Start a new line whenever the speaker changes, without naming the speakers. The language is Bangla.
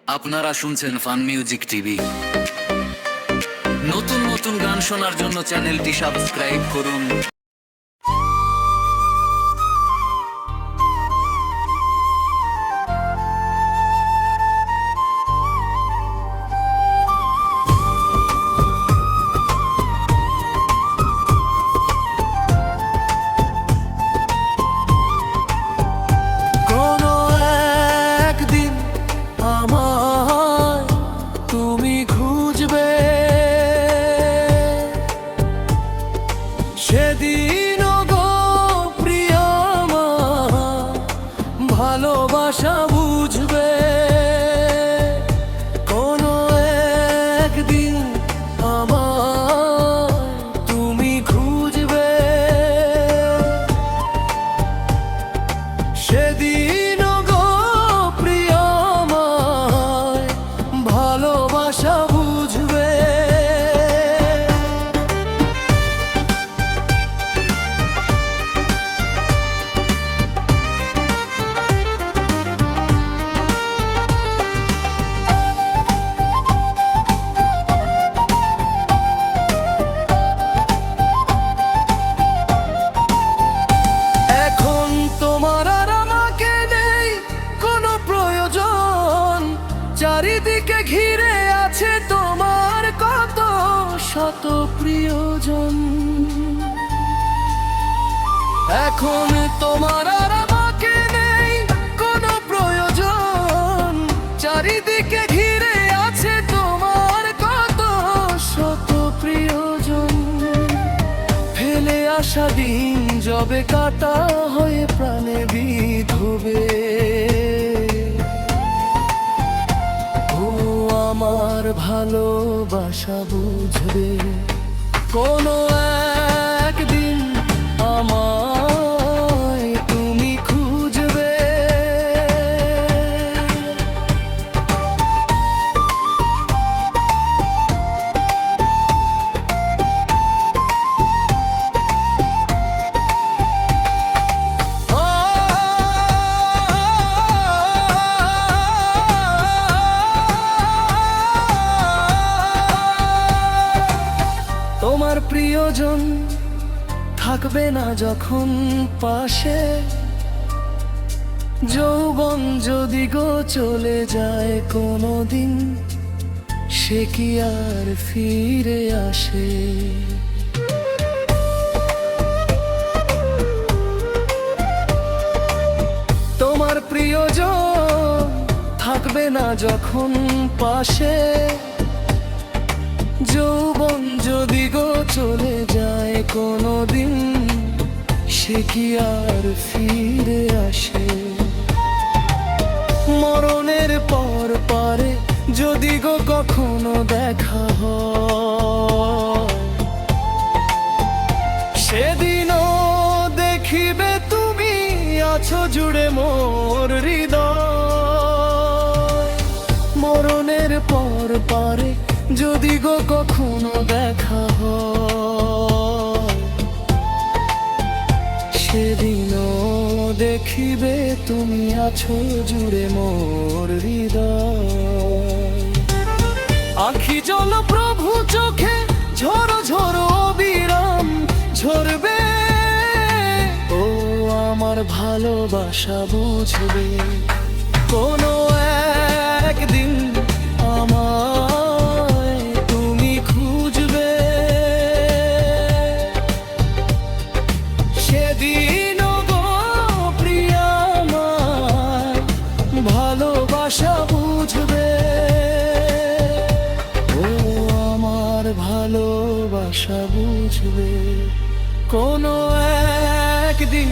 আপনারা শুনছেন ফান মিউজিক টিভি। নতুন নতুন গান শোনার জন্য চ্যানেলটি সাবস্ক্রাইব করুন।
কোনো একদিন আমায় তুমি খুঁজবে, সেদিন গো প্রিয় আমার ভালোবাসা বুঝবে। কোনো একদিন আমায় তুমি খুঁজবে, সেদিন গো প্রিয় আমায় ভালোবাসা বুঝবে। এখন তোমার আর আমাকে নেই কোনো প্রয়োজন, চারিদিকে ঘিরে আছে তোমার কত শত প্রিয়জন। এখন তোমার আর আমাকে নেই কোনো প্রয়োজন, চারিদিকে ঘিরে আছে তোমার কত শত প্রিয়জন। ফেলে আসা দিন যবে কাটা হয়ে প্রাণে বিধবে, ও আমার ভালোবাসা বুঝবে। কোনো একদিন আমায় তুমি খুঁজবে। তোমার প্রিয়জন থাকবে না যখন পাশে, যৌবন যদি গো চলে যায় কোনো দিন, সে কি আর ফিরে আসে? তোমার প্রিয়জন থাকবে না যখন পাশে, যৌবন যদি গো চলে যায় কোনো দিন, সে কি আর ফিরে আসে? মরণের পর পারে যদি গো কখনো দেখা হয়, সেদিনও দেখিবে তুমি আছো জুড়ে মোর হৃদয়। মরণের পর পারে যদি গো কখনো দেখা হয়, সেদিনও দেখিবে তুমি আছো জুড়ে মোর হৃদয়। আখি জল প্রভু চোখে ঝরো ঝরো অবিরাম ঝরবে, ও আমার ভালোবাসা বুঝবে। কোনো একদিন আমায় তুমি খুঁজবে, সেদিন গো প্রিয় আমার ভালোবাসা বুঝবে। ও আমার ভালোবাসা বুঝবে কোনো একদিন।